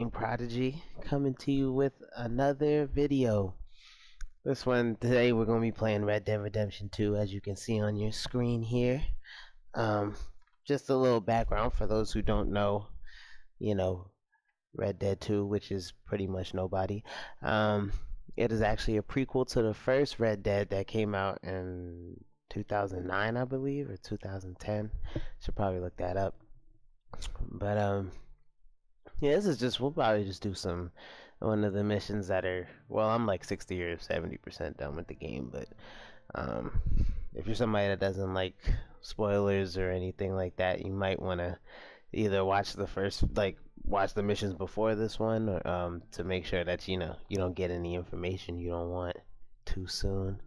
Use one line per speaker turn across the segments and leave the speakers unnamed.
Prodigy coming to you with another video. This one today we're going to be playing Red Dead Redemption 2, as you can see on your screen here. Um, just a little background for those who don't know, you know, Red Dead 2, which is pretty much nobody. Um, it is actually a prequel to the first Red Dead that came out in 2009, I believe, or 2010. Should probably look that up. But yeah, this is just, we'll probably just do some one of the missions that are, well, I'm like 60 or 70% done with the game, but um if you're somebody that doesn't like spoilers or anything like that, you might want to either watch the first, like watch the missions before this one, or to make sure that you don't get any information you don't want too soon.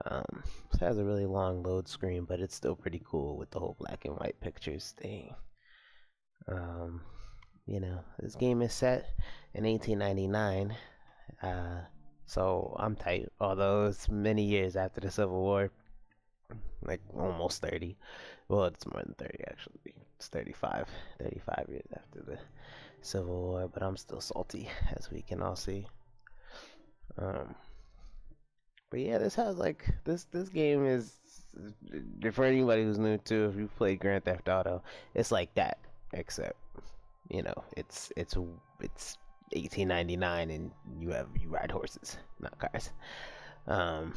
It has a really long load screen, but it's still pretty cool with the whole black and white pictures thing. um this game is set in 1899. Uh, so I'm tight. Although it's many years after the Civil War, like almost 30. Well, it's more than 30 actually. It's 35 years after the Civil War, but I'm still salty, as we can all see. Um, but yeah, this has like this game is, for anybody who's new to, if you've played Grand Theft Auto, it's like that, except it's 1899 and you ride horses, not cars. Um,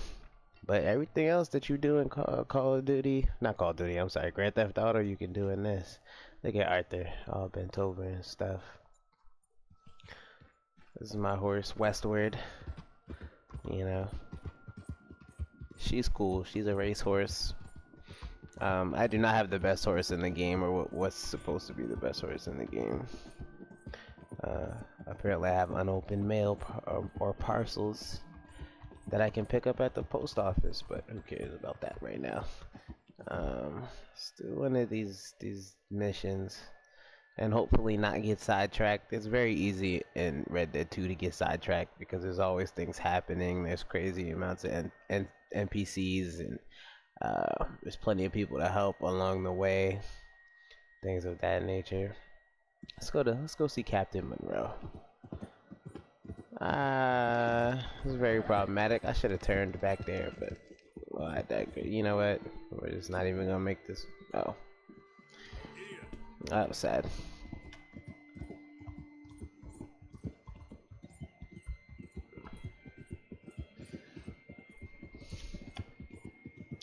but everything else that you do in Call of Duty, not Call of Duty, I'm sorry, Grand Theft Auto, you can do in this. Look at Arthur, all bent over and stuff. This is my horse, Westward. You know, she's cool. She's a racehorse. I do not have the best horse in the game, or what's supposed to be the best horse in the game. Uh, Apparently I have unopened mail or parcels that I can pick up at the post office, but who cares about that right now? Still one of these missions, and hopefully not get sidetracked. It's very easy in Red Dead 2 to get sidetracked because there's always things happening. There's crazy amounts of NPCs, and there's plenty of people to help along the way. Things of that nature. Let's go see Captain Monroe. It's very problematic. I should have turned back there, but well, you know what? We're just not even gonna make this. Oh, that was sad.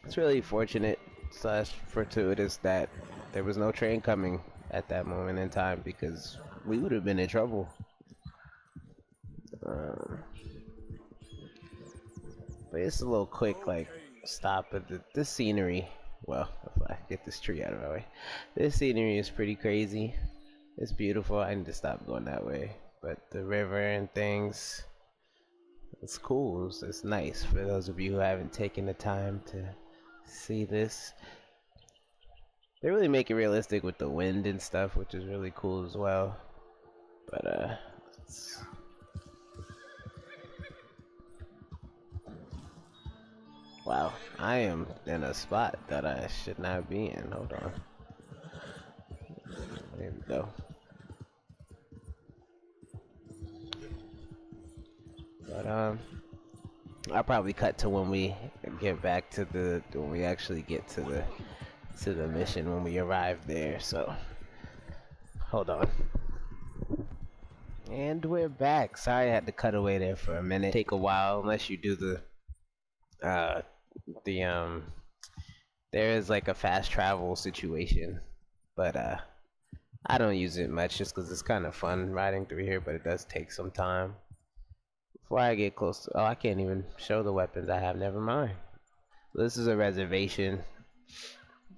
It's really fortunate slash fortuitous that there was no train coming at that moment in time, because we would have been in trouble. Um, but it's a little quick, like stop at this scenery. Well, if I get this tree out of my way, this scenery is pretty crazy. It's beautiful. I need to stop going that way. But the river and things, it's cool. It's nice for those of you who haven't taken the time to see this. They really make it realistic with the wind and stuff, which is really cool as well. But wow, I am in a spot that I should not be in. Hold on. There we go. But I'll probably cut to when we get back to when we actually get to the mission, when we arrive there. So hold on. And we're back. Sorry I had to cut away there for a minute. Take a while unless you do uh the there is like a fast travel situation, but I don't use it much just because it's kind of fun riding through here, but it does take some time. Before I get close to, oh, I can't even show the weapons I have. Never mind. This is a reservation,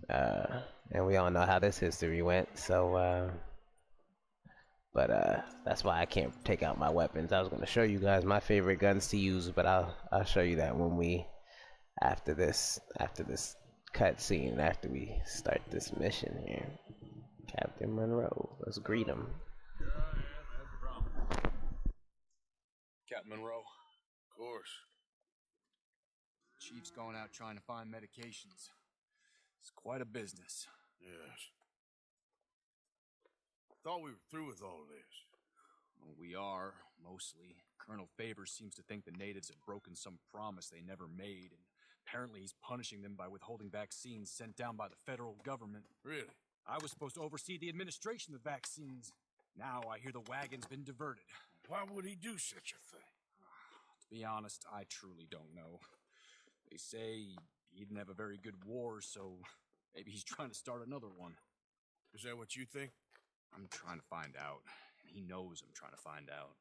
and we all know how this history went. So, but that's why I can't take out my weapons. I was gonna show you guys my favorite guns to use, but I'll show you that when we after this cutscene, after we start this mission here. Captain Monroe, let's greet him.
Captain Monroe. Of course. Chief's going out trying to find medications. It's quite a business.
Yes. Thought we were through with all this.
we are, mostly. Colonel Favors seems to think the natives have broken some promise they never made, and apparently he's punishing them by withholding vaccines sent down by the federal government.
Really?
I was supposed to oversee the administration of the vaccines. Now I hear the wagon's been diverted.
Why would he do such a thing?
To be honest, I truly don't know. They say he didn't have a very good war, so maybe he's trying to start another one.
Is that what you think?
I'm trying to find out, and he knows I'm trying to find out.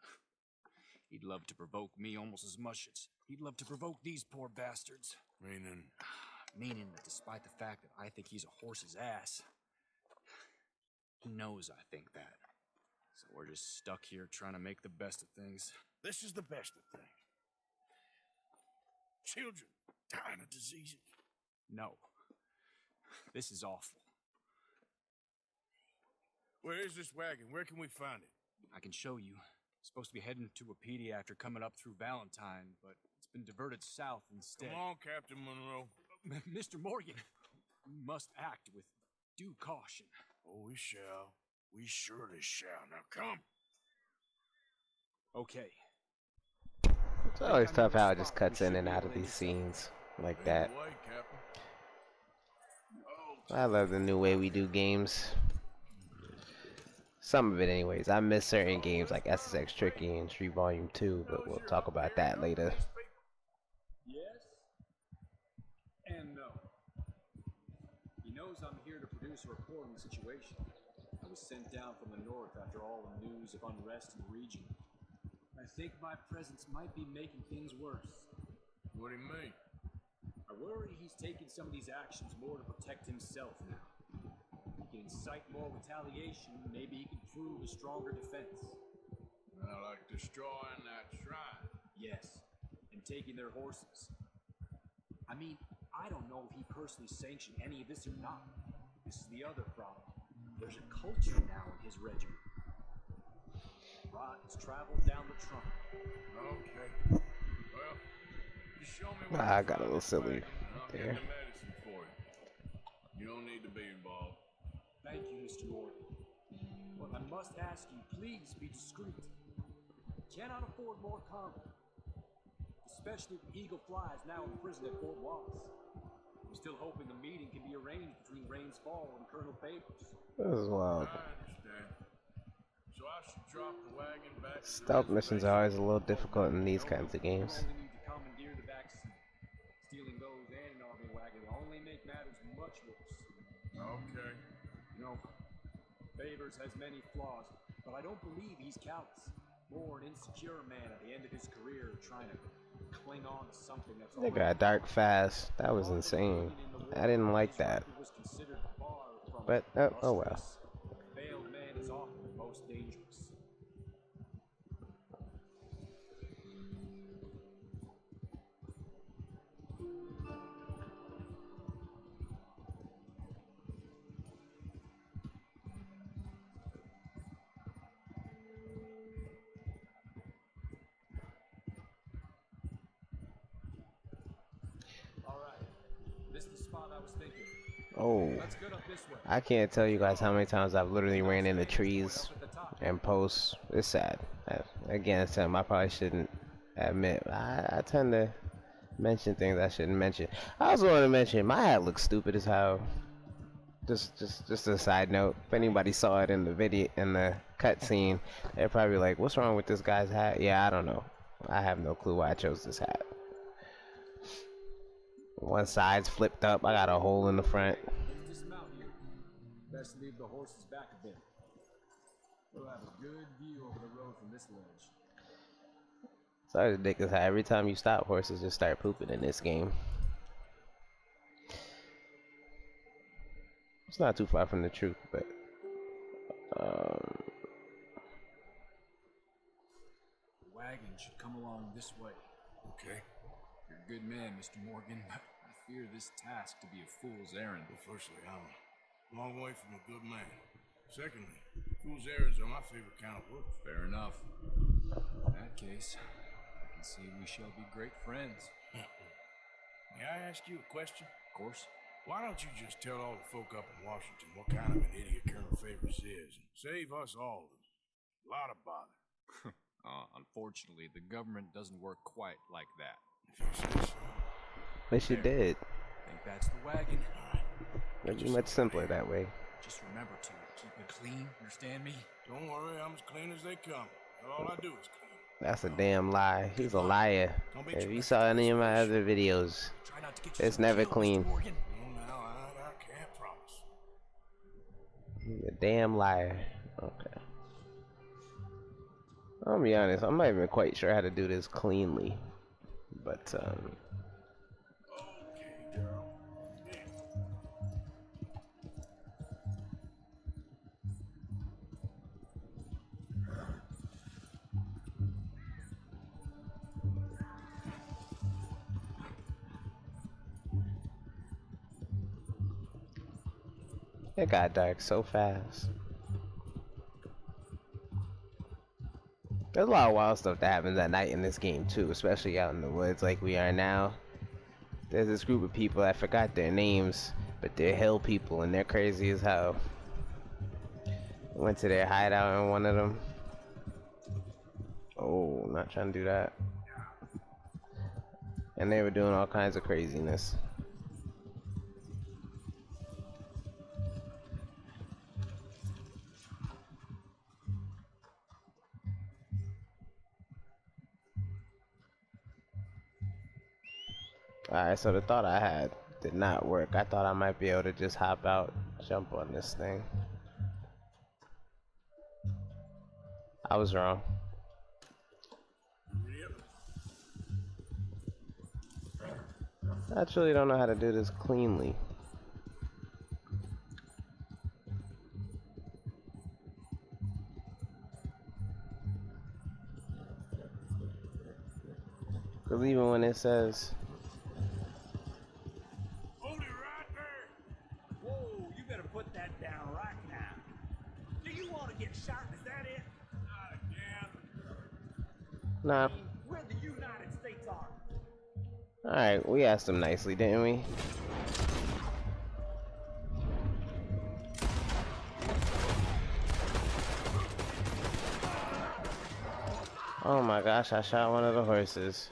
He'd love to provoke me almost as much as he'd love to provoke these poor bastards.
Meaning?
Meaning that despite the fact that I think he's a horse's ass, he knows I think that. So we're just stuck here trying to make the best of things.
This is the best of things. Children dying of diseases.
No. This is awful.
Where is this wagon? Where can we find it?
I can show you. It's supposed to be heading to a PD after coming up through Valentine, but it's been diverted south instead.
Come on, Captain Monroe.
Mr. Morgan, we must act with due caution.
Oh, we shall. We surely shall. Now come.
Okay.
It's always tough how it just cuts in and out of these scenes like that. I love the new way we do games. Some of it anyways. I miss certain games like SSX Tricky and Street Volume 2, but we'll talk about that later.
Yes and no. He knows I'm here to produce a report on the situation. I was sent down from the north after all the news of unrest in the region. I think my presence might be making things worse.
What do you mean?
I worry he's taking some of these actions more to protect himself now. He can incite more retaliation, maybe he can prove a stronger defense.
Like destroying that shrine.
Yes, and taking their horses. I mean, I don't know if he personally sanctioned any of this or not. This is the other problem. There's a culture now in his regiment. Rot has traveled down the trunk.
Okay. Well, just show me where
I got a little silly there.
Get the medicine for you. You don't need to be involved.
Thank you, Mr. Morgan. But I must ask you, please be discreet. Cannot afford more comment. Especially if Eagle Fly is now in prison at Fort Wallace. I'm still hoping the meeting can be arranged between Rains Fall and Colonel Favors.
This is wild.
I understand. So I should drop the wagon back to the
Stealth missions are
reservation.
always a little difficult in these kinds of games.
You only need to commandeer the vaccine. Stealing those and an army wagon will only make matters much worse.
Okay.
You know, Favors has many flaws, but I don't believe he's callous. More an insecure man at the end of his career trying to cling on to something that's
They got dark fast. That was insane. I didn't like that. But oh well.
Failed man is often the most dangerous.
Oh, I can't tell you guys how many times I've literally ran into trees and posts. It's sad. Again, it's something I probably shouldn't admit. I tend to mention things I shouldn't mention. I also want to mention my hat looks stupid as hell. Just a side note. If anybody saw it in the video, in the cutscene, they're probably like, "What's wrong with this guy's hat?" Yeah, I don't know. I have no clue why I chose this hat. One side's flipped up. I got a hole in the front.
Let's dismount here. Best leave the horses back a bit. We'll have a good view over the road from this ledge.
It's always ridiculous how every time you stop, horses just start pooping in this game. It's not too far from the truth, but
The wagon should come along this way.
Okay.
You're a good man, Mr. Morgan, but I fear this task to be a fool's errand.
Well, firstly, I'm a long way from a good man. Secondly, fool's errands are my favorite kind of work.
Fair enough. In that case, I can see we shall be great friends.
May I ask you a question?
Of course.
Why don't you just tell all the folk up in Washington what kind of an idiot Colonel Favors is, and save us all a lot of bother?
Unfortunately, the government doesn't work quite like that.
Wish it did.
Think that's the wagon.
It'd be much simpler that way.
Just remember to keep it clean, understand me?
Don't worry, I'm as clean as they come. All I do is clean.
That's a damn lie. He's a liar. If you saw any of my other videos,
Try not to get you
it's
some
never
kill, Mr.
clean.
Morgan.
Well, now, I can't promise.
He's a damn liar. Okay. I'll be honest, I'm not even quite sure how to do this cleanly. But,
Okay, girl.
it got dark so fast. There's a lot of wild stuff that happens at night in this game too, especially out in the woods like we are now. There's this group of people, I forgot their names, but they're hill people and they're crazy as hell. I went to their hideout in one of them. Oh, not trying to do that. And they were doing all kinds of craziness. Alright, so the thought I had did not work. I thought I might be able to just hop out, jump on this thing. I was wrong. I actually don't know how to do this cleanly. Because even when it says...
Hold it right there.
Whoa, you better put that down right now. Do you want to get shot? Is that it?
Not again.
Nah.
We're the United States Army.
Alright, we asked them nicely, didn't we? Oh my gosh, I shot one of the horses.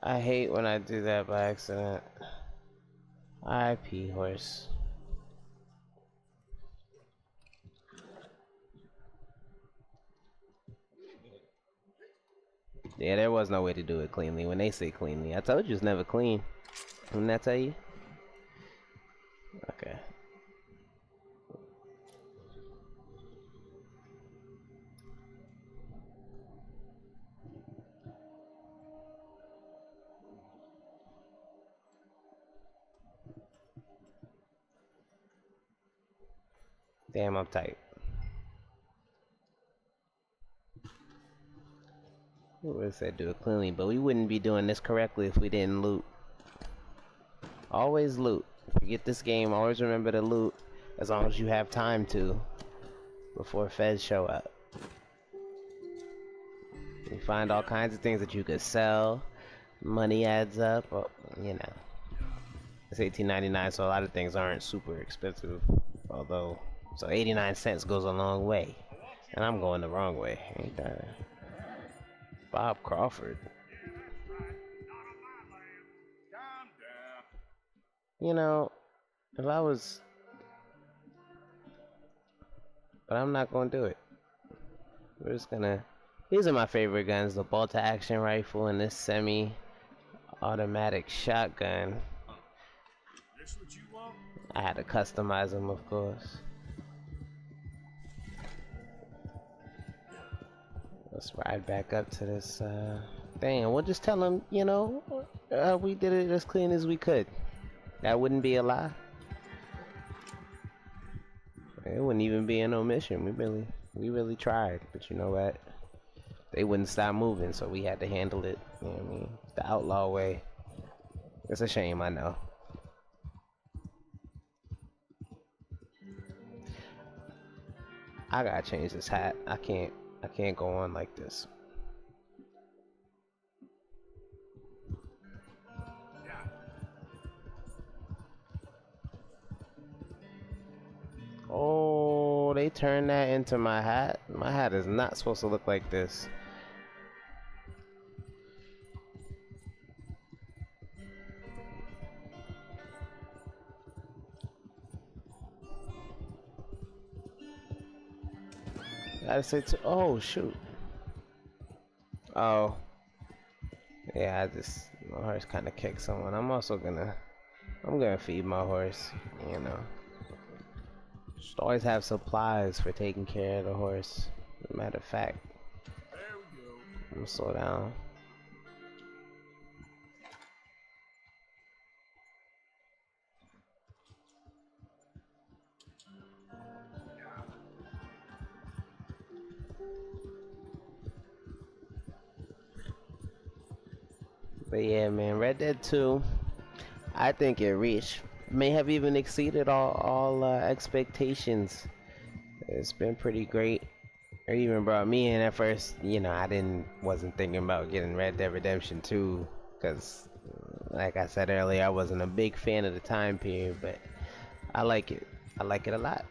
I hate when I do that by accident. RIP horse. Yeah, there was no way to do it cleanly. When they say cleanly, I told you it's never clean. Didn't I tell you? Okay. Damn, I'm tight. We would have said do it cleanly, but we wouldn't be doing this correctly if we didn't loot. Always loot. If you get this game, always remember to loot as long as you have time to before feds show up. You find all kinds of things that you could sell. Money adds up, well, you know. It's $18.99, so a lot of things aren't super expensive. Although, so 89 cents goes a long way. And I'm going the wrong way. Ain't that Bob Crawford? You know, if I was... But I'm not going to do it. We're just gonna... These are my favorite guns, the bolt-action rifle and this semi-automatic shotgun.
This what you want?
I had to customize them, of course. Let's ride back up to this thing. We'll just tell them, you know, we did it as clean as we could. That wouldn't be a lie. It wouldn't even be an omission. We really tried, but you know what? They wouldn't stop moving, so we had to handle it. You know what I mean? The outlaw way. It's a shame, I know. I gotta change this hat. I can't go on like this. Oh, they turned that into my hat. My hat is not supposed to look like this. Gotta say two. Oh shoot. Oh. Yeah, my horse kind of kicked someone. I'm gonna feed my horse, you know. Just always have supplies for taking care of the horse. Matter of fact,
There we go.
I'm gonna slow down. But yeah, man, Red Dead 2, I think it may have even exceeded all expectations. It's been pretty great. It even brought me in at first. You know, wasn't thinking about getting Red Dead Redemption 2 because, like I said earlier, I wasn't a big fan of the time period, but I like it. I like it a lot.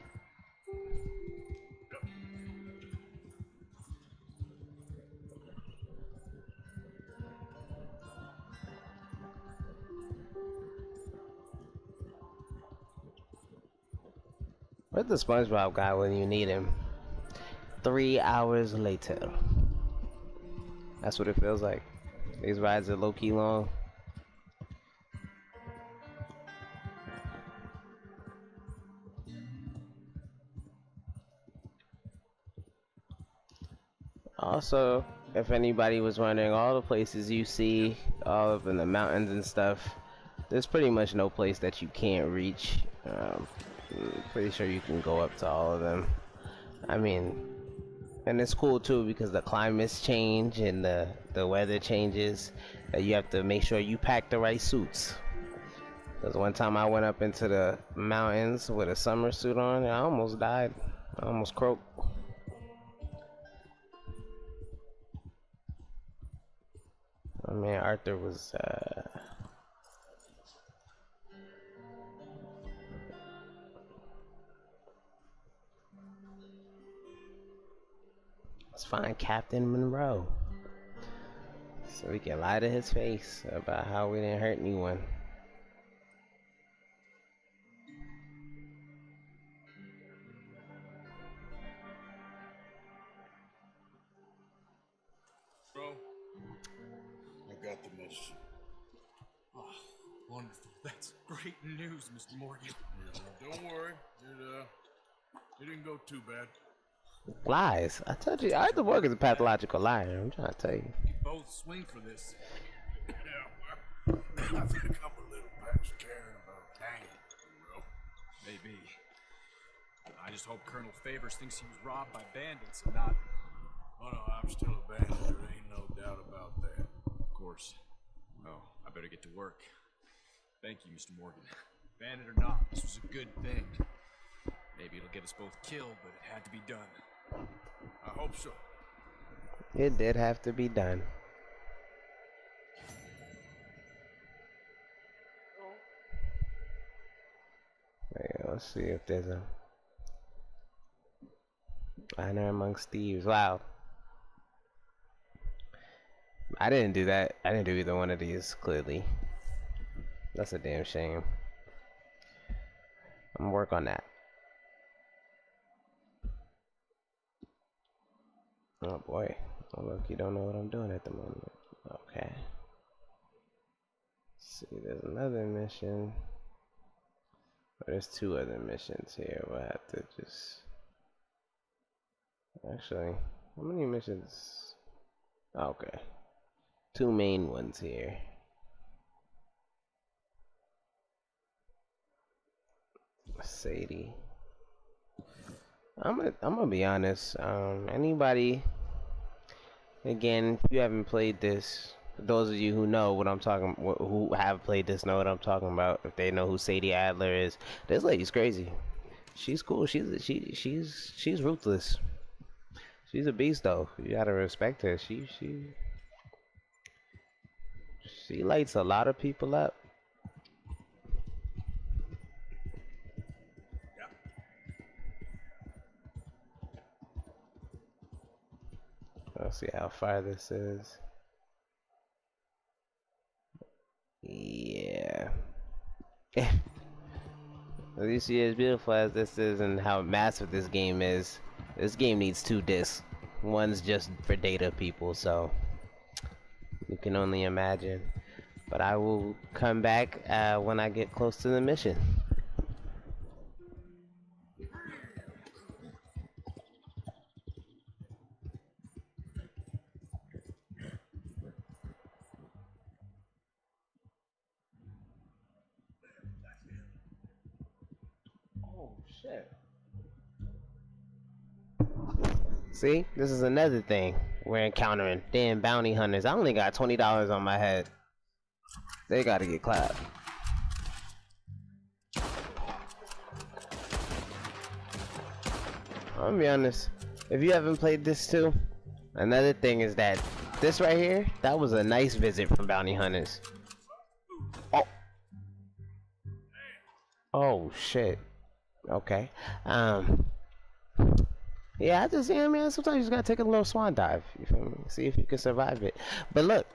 Where's the SpongeBob guy when you need him? 3 hours later. That's what it feels like. These rides are low-key long. Also, if anybody was wondering, all the places you see, all up in the mountains and stuff, there's pretty much no place that you can't reach. I'm pretty sure you can go up to all of them. I mean, and it's cool too because the climates change and the weather changes. You have to make sure you pack the right suits. Because one time I went up into the mountains with a summer suit on, and I almost died. I almost croaked. I mean, Arthur was, let's find Captain Monroe so we can lie to his face about how we didn't hurt anyone.
Bro, I got the medicine.
Oh, wonderful. That's great news, Mr. Morgan.
Yeah, don't worry. It didn't go too bad.
Lies. I told you, Arthur Morgan's a pathological liar. I'm trying to tell you.
We both swing for this.
Yeah, well, I think I'm a little past caring about hanging, bro.
Maybe. I just hope Colonel Favors thinks he was robbed by bandits and not...
Oh no, I'm still a bandit. There ain't no doubt about that.
Of course. Well, I better get to work. Thank you, Mr. Morgan. Bandit or not, this was a good thing. Maybe it'll get us both killed, but it had to be done.
I hope so.
It did have to be done. Wait, let's see if there's a honor amongst thieves. Wow. I didn't do that. I didn't do either one of these, clearly. That's a damn shame. I'm gonna work on that. Oh boy. Oh look, you don't know what I'm doing at the moment. Okay. Let's see, there's another mission. Oh, there's two other missions here. We'll have to just... Actually, how many missions? Okay. Two main ones here. Sadie. I'm gonna be honest. Anybody, again, if you haven't played this, for those of you who know what I'm talking, who have played this, know what I'm talking about. If they know who Sadie Adler is, this lady's crazy. She's cool. She's ruthless. She's a beast, though. You gotta respect her. She lights a lot of people up. Let's see how far this is. Yeah. At least see, as beautiful as this is and how massive this game is, this game needs 2 discs. One's just for data people, so you can only imagine. But I will come back when I get close to the mission. Oh shit. See, this is another thing we're encountering. Damn bounty hunters. I only got $20 on my head. They gotta get clapped. I'm gonna be honest. If you haven't played this too, another thing is that this right here, that was a nice visit from bounty hunters. Oh. Oh shit. Okay. Yeah, I just, yeah, man, sometimes you just gotta take a little swan dive, you feel me? See if you can survive it. But look,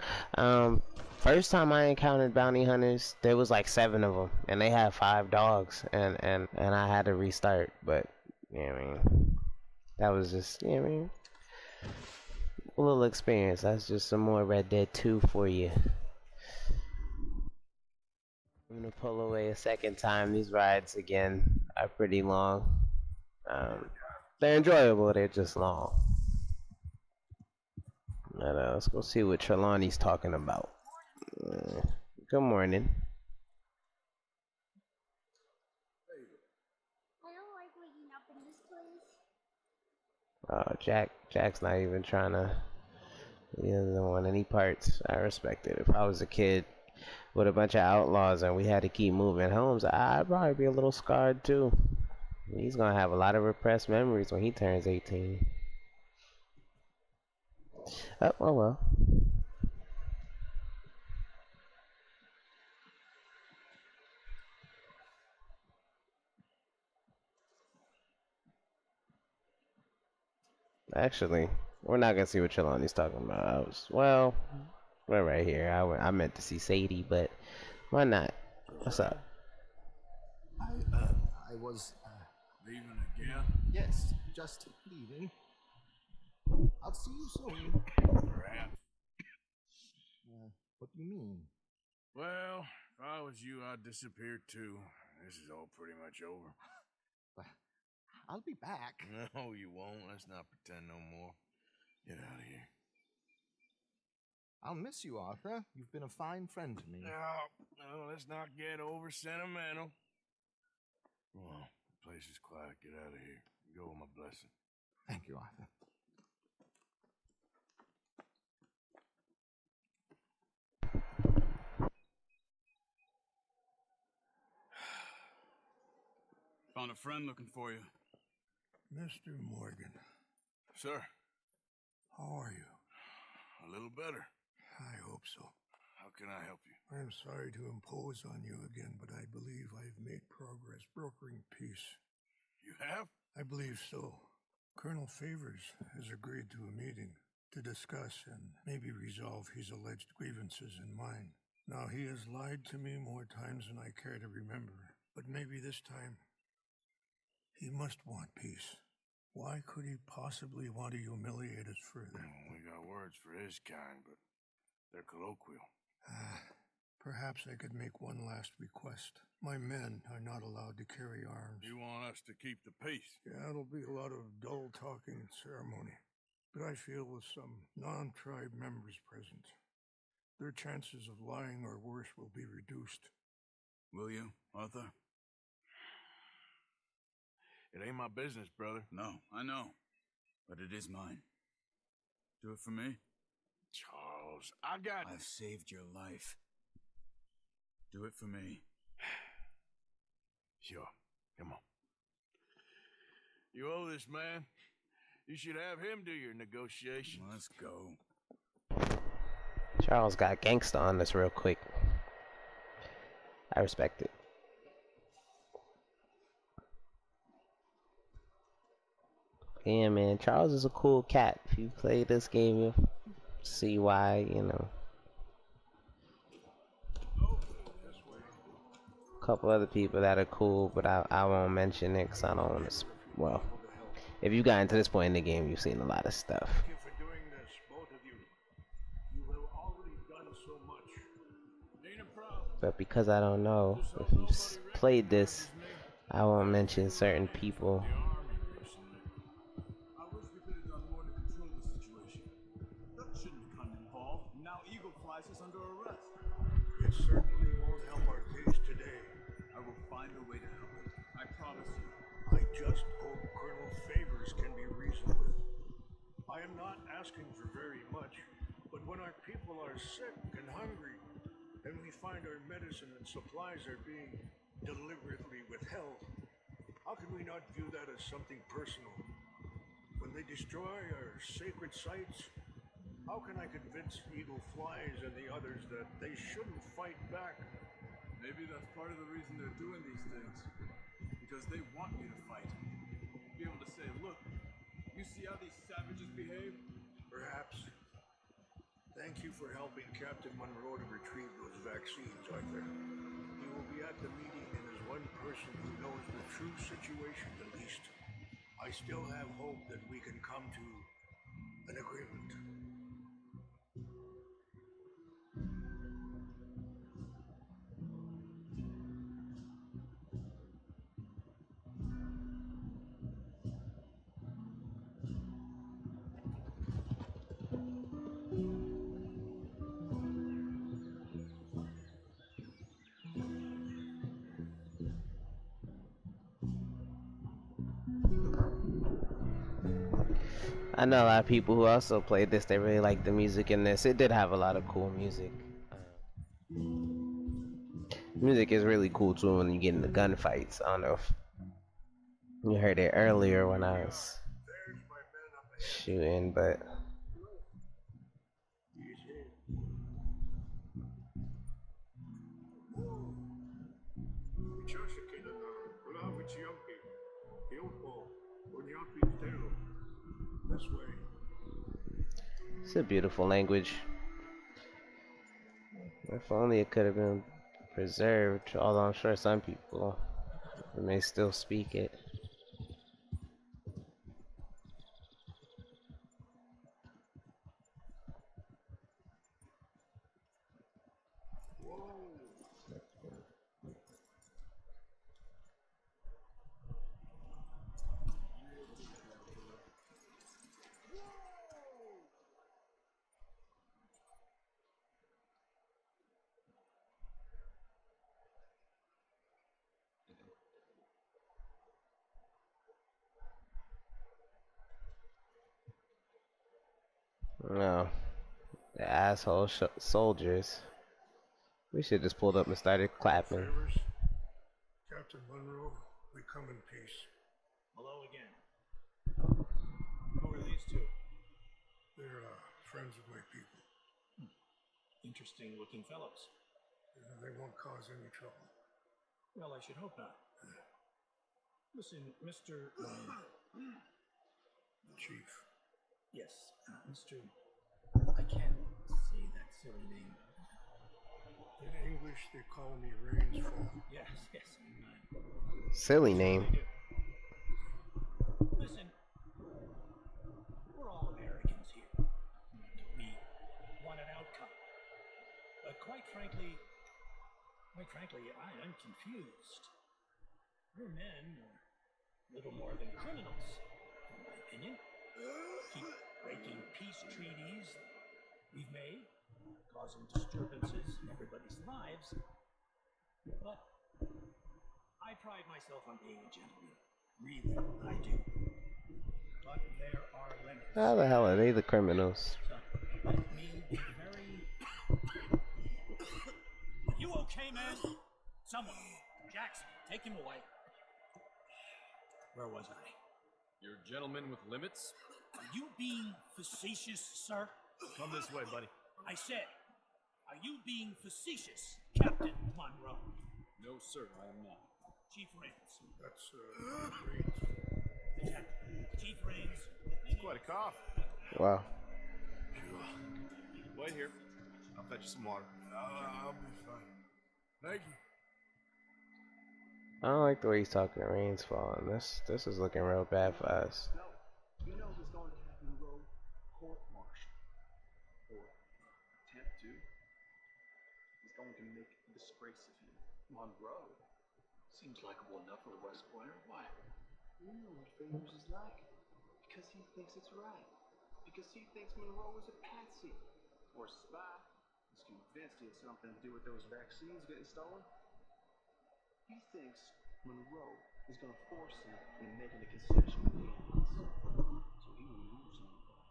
first time I encountered bounty hunters, there was like 7 of them, and they had 5 dogs, and I had to restart, but, yeah, I mean, that was just, yeah, I mean, a little experience. That's just some more Red Dead 2 for you. I'm gonna pull away a second time. These rides, again, are pretty long. They're enjoyable, they're just long. Let's go see what Trelawney's talking about. Good morning.
I don't like waking up in this place.
Jack's not even trying to. He doesn't want any parts. I respect it. If I was a kid with a bunch of outlaws and we had to keep moving homes, I'd probably be a little scarred too. He's gonna have a lot of repressed memories when he turns 18. Oh well. Actually, we're not gonna see what Trelawney's talking about. Well, we're right here. I meant to see Sadie, but why not? What's up?
I was,
Leaving again?
yes, just leaving. I'll see you soon.
Perhaps.
What do you mean?
Well, if I was you, I'd disappear too. This is all pretty much over.
I'll be back.
No, you won't. Let's not pretend no more. Get out of here.
I'll miss you, Arthur. You've been a fine friend to me.
No, let's not get over sentimental. Come on, the place is quiet. Get out of here. You go with my blessing.
Thank you, Arthur.
Found a friend looking for you.
Mr. Morgan. Sir.
How are you?
A little better.
I hope so.
How can I help you?
I am sorry to impose on you again, but I believe I've made progress brokering peace.
You have?
I believe so. Colonel Favors has agreed to a meeting to discuss and maybe resolve his alleged grievances and mine. Now, he has lied to me more times than I care to remember, but maybe this time he must want peace. Why could he possibly want to humiliate us further?
We got words for his kind, but they're colloquial.
Perhaps I could make one last request. My men are not allowed to carry arms.
You want us to keep the peace?
Yeah, it'll be a lot of dull talking and ceremony. But I feel with some non-tribe members present, their chances of lying or worse will be reduced.
Will you, Arthur?
It ain't my business, brother.
No, I know. But it is mine. Do it for me?
Charles,
I've saved your life. Do it for me.
Sure. Come on. You owe this man. You should have him do your negotiations.
Let's go.
Charles got gangsta on this real quick. I respect it. Yeah, man, Charles is a cool cat. If you play this game, you'll see why, you know. couple other people that are cool, but I won't mention it because I don't want to. Well, if you got into this point in the game, you've seen a lot of stuff.
Thank you for doing this, both of you. You have already done so much.
Ain't a problem.
But because I don't know
Just
if
hope
you've
nobody
played this,
recognizes me.
I won't mention certain people.
The army recently. I wish we could have done more to control the situation. That shouldn't have gotten involved. Now Eagle Flies is under arrest.
It certainly won't help our case today.
I will find a way to help him. I promise you.
I just hope Colonel Favors can be reasoned with. I am not asking for very much, but when our people are sick and hungry, and we find our medicine and supplies are being deliberately withheld, how can we not view that as something personal? When they destroy our sacred sites, how can I convince Eagle Flies and the others that they shouldn't fight back?
Maybe that's part of the reason they're doing these things. Because they want me to fight. Be able to say, look, you see how these savages behave?
Perhaps. Thank you for helping Captain Monroe to retrieve those vaccines, Arthur. He will be at the meeting and is one person who knows the true situation the least. I still have hope that we can come to an agreement.
I know a lot of people who also played this. They really like the music in this. It did have a lot of cool music. Music is really cool too when you get into gunfights. I don't know if you heard it earlier when I was
There's my man up ahead.
shooting, but
He's hit. This way.
it's a beautiful language. If only it could have been preserved, although I'm sure some people may still speak it. No, the asshole soldiers. We should just pulled up and started clapping.
Favors? Captain Monroe, we come in peace.
Hello again. Who are these two?
They're friends of my people.
Interesting looking fellows.
They won't cause any trouble.
Well, I should hope not. Listen, Mr.
Chief.
Yes, Mr. I can't say that silly name.
In English, they call me Rainsfall.
Yes.
Silly name.
Listen, we're all Americans here. We want an outcome. But quite frankly, I am confused. Your men are little more than criminals, in my opinion. Keep breaking peace treaties we've made, causing disturbances in everybody's lives. But I pride myself on being a gentleman. Really, I do. But there are limits.
How the hell are they the criminals?
So, let me be very... You okay, man? Someone. Jackson, take him away. Where was I?
You're a gentleman with limits?
Are you being facetious, sir?
Come this way, buddy.
I said, are you being facetious, Captain Monroe?
No, sir, I am not.
Chief Rains.
That's, Rains.
Lieutenant. Chief Rains.
It's quite a cough.
Wow.
Wait here. I'll fetch you some water.
I'll be fine. Thank you.
I don't like the way he's talking. Rain's falling. This is looking real bad for us.
No, you know he's going to have Monroe court-martialed. Or attempt to. He's going to make a disgrace of him. Monroe? Seems likable enough for a West Pointer. Why? You know what Favors is like. Because he thinks it's right. Because he thinks Monroe is a patsy. Or a spy. He's convinced he had something to do with those vaccines getting stolen. He thinks Monroe is going to force him into making a concession with the Indians. So he removes Monroe.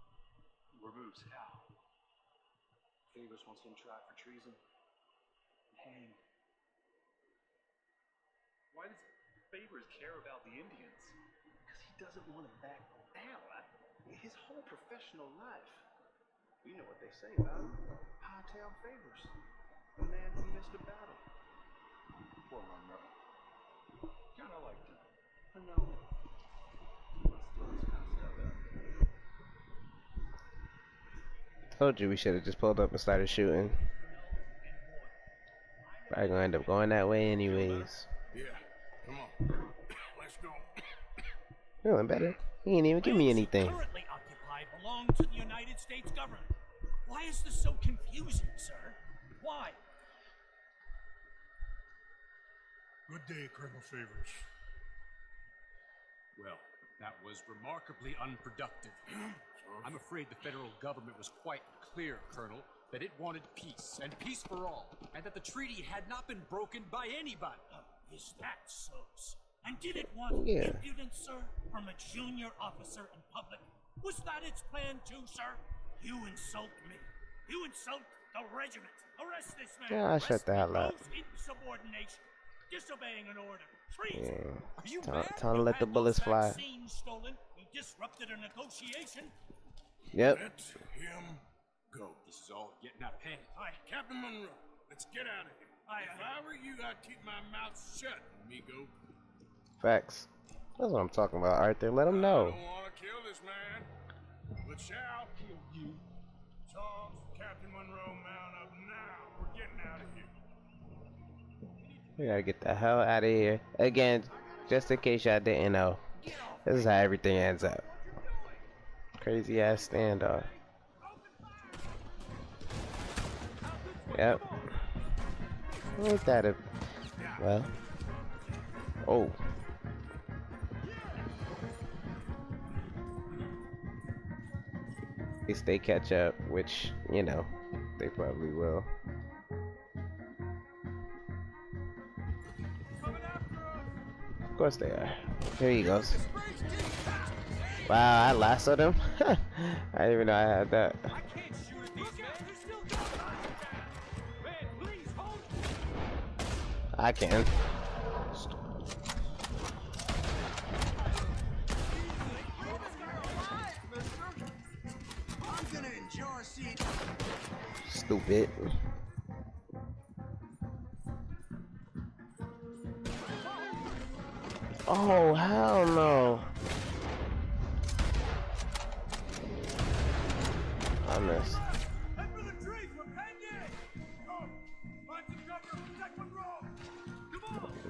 Removes how? Favors wants him tried for treason and hanged. Why does Favors care about the Indians? Because he doesn't want to back down. His whole professional life. You know what they say about him. Hightail Favors. The man who missed a battle. Poor Monroe. Kinda liked him. I know. Must do this kind of stuff out there.
Told you we should have just pulled up and started shooting. Probably gonna end up going that way anyways.
Yeah, come on. Let's go.
Feeling better. He ain't even give me anything.
Currently occupied belong to the United States government. Why is this so confusing, sir? Why?
Good day, Colonel Favors.
Well, that was remarkably unproductive. I'm afraid the federal government was quite clear, Colonel, that it wanted peace, and peace for all, and that the treaty had not been broken by anybody.
Is that so, sir? And did it want impudence, sir, from a junior officer in public? Was that its plan too, sir? You insult me. You insult the regiment. Arrest this man.
Yeah, shut the hell up.
Insubordination. Disobeying an order. Treason.
Yeah.
Are you
Time to let the bullets fly.
Stolen. You disrupted a negotiation.
Yep.
Let him go.
This is all getting out of hand.
Captain Monroe, let's get out of here. If I were you, I'd keep my mouth shut, amigo.
Facts. That's what I'm talking about, Arthur. Let him know.
I don't want to kill this man, but shall kill you. Charles, Captain Monroe, mount up now. We're getting out of here.
We gotta get the hell out of here. Again, just in case y'all didn't know, this is how everything ends up. Crazy ass standoff. Yep. Ain't that a... Well. Oh. At least they catch up, which, you know, they probably will. Of course they are. Here he goes. Wow, I lassoed him? I didn't even know I had that. I can. Stupid. Oh, hell no. I missed.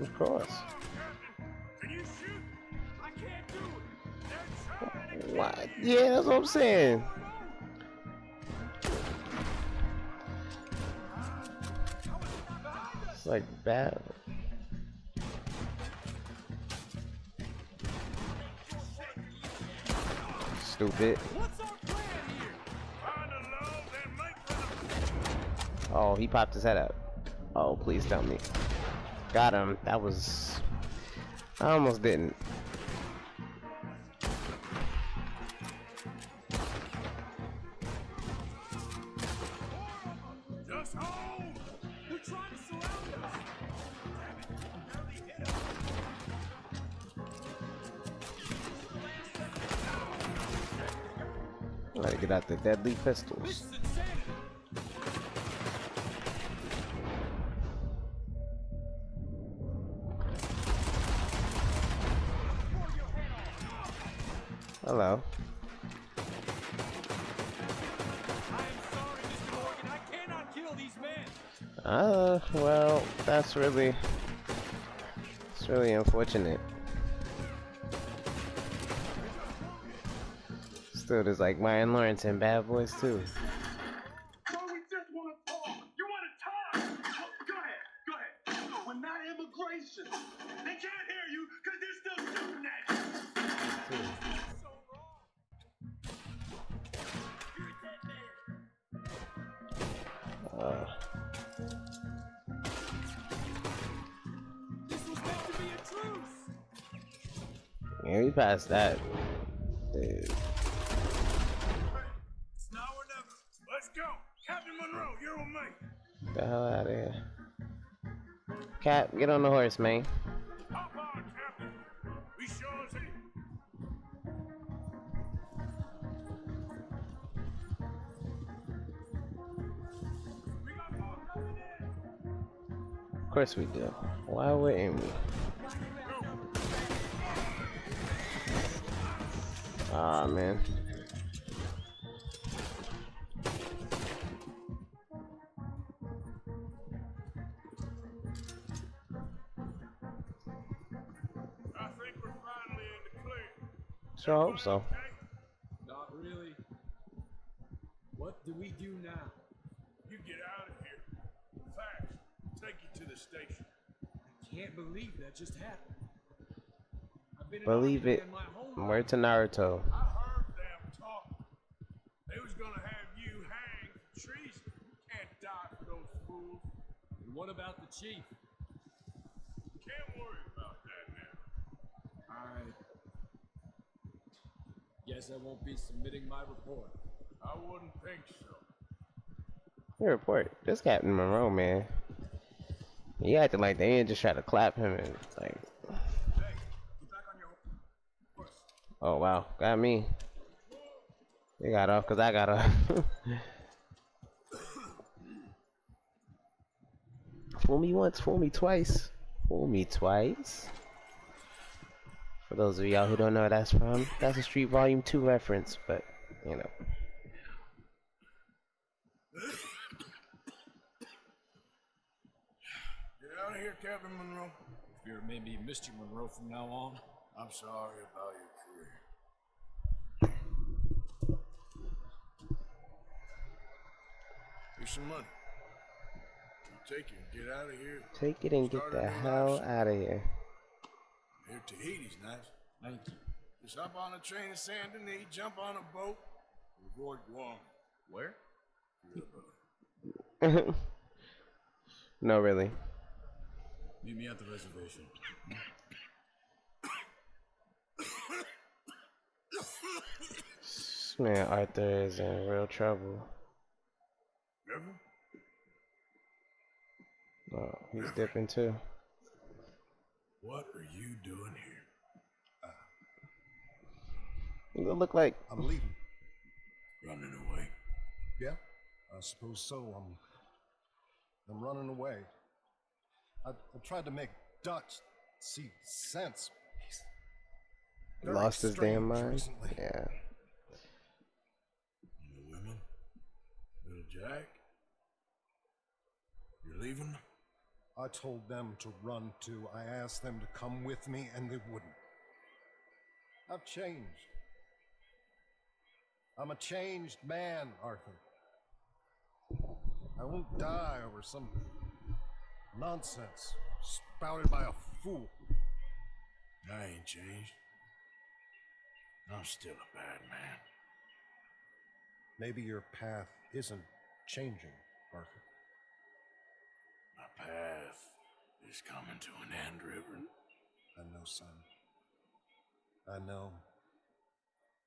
Of course.
Can you shoot? I can't do it. They're trying to
What? Yeah, that's what I'm saying. It's like bad. Stupid.
What's our plan here? Find a low, then make for the...
Oh, he popped his head up. Oh, please tell me. Got him. That was... I almost didn't.
Just hold!
They're trying to surround us. Damn it. Barely hit him.
Gotta get out the deadly pistols. Hello.
Kill these men.
Well, that's really It's really unfortunate. Still, there's like Ryan Lawrence and Bad Boys too.
Well, we just want to talk. You want to talk? Go ahead. Go ahead. We're not immigration. They can't hear you because they're still shooting at you. So wrong. You're a dead man. This was meant to be a truce.
Yeah, we passed that. Dude.
It's now or never. Let's go. Captain Monroe, you're with me.
Get the hell out of here. Cap, get on the horse, man.
Hop on, Captain. We sure as hell. We got more coming in.
Of course we do. Why wouldn't we? Aw, man.
I think we're finally in the clear.
Sure hope so.
Okay?
Not really. What do we do now?
You get out of here. Fast. Take you to the station.
I can't believe that just happened. I've been an
Believe
army
it.
man my whole life.
Word to Naruto.
I heard them talk. They was gonna have you hanged for treason. You can't die for those fools.
And what about the chief?
Can't worry about that now.
I guess I won't be submitting my report.
I wouldn't think so.
Your report. This Captain Monroe, man. He acted like they didn't just try to clap him and like.
Hey, get back on your horse.
Oh wow, got me. They got off because I got off. Fool me once, fool me twice. Fool me twice. For those of y'all who don't know where that's from, that's a Street Volume 2 reference, but, you know.
Get out of here, Captain Monroe.
Fear maybe Mr. Monroe from now on.
I'm sorry about your career. Here's some money. You take it and get out of here.
Take it and get
Start a
the
new
hell
life.
out of here.
Here, Tahiti's nice.
Thank you.
Just hop on a train to Saint Denis, jump on a boat, avoid Guam.
Where?
No, really.
Meet me at the reservation.
This man Arthur is in real trouble.
River?
Oh, he's dipping too.
What are you doing here?
It look like
I'm leaving.
Running away.
Yeah, I suppose so. I'm running away. I tried to make Dutch see sense. He's very
lost his damn
strange
mind.
recently.
Yeah.
And the women? Little Jack? You're leaving?
I told them to run too. I asked them to come with me, and they wouldn't. I've changed. I'm a changed man, Arthur. I won't die over some nonsense spouted by a fool.
I ain't changed. I'm still a bad man.
Maybe your path isn't changing, Arthur.
My path is coming to an end, River.
I know, son. I know.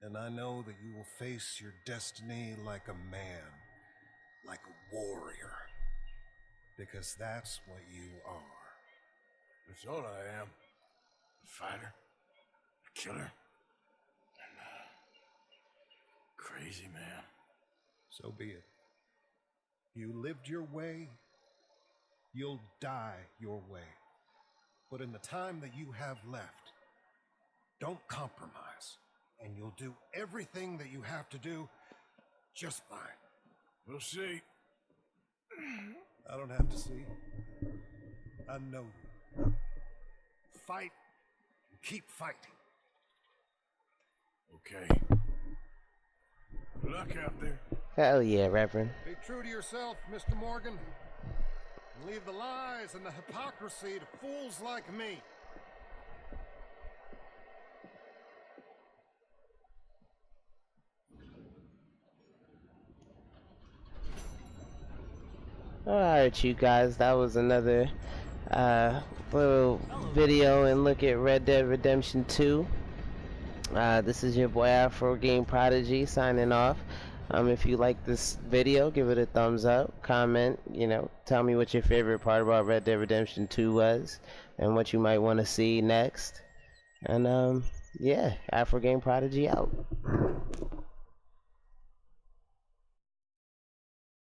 And I know that you will face your destiny like a man, like a warrior. Because that's what you are.
That's all I am. A fighter, a killer, and a crazy man.
So be it. You lived your way, you'll die your way. But in the time that you have left, don't compromise. And you'll do everything that you have to do just fine.
We'll see.
I don't have to see. I know you. fight and keep fighting.
Okay. Good luck out there.
Hell yeah, Reverend.
Be true to yourself, Mr. Morgan. And leave the lies and the hypocrisy to fools like me.
Alright, you guys, that was another little video and look at Red Dead Redemption 2. This is your boy Afro Game Prodigy signing off. If you like this video, give it a thumbs up, comment, tell me what your favorite part about Red Dead Redemption 2 was and what you might want to see next. And yeah, Afro Game Prodigy out.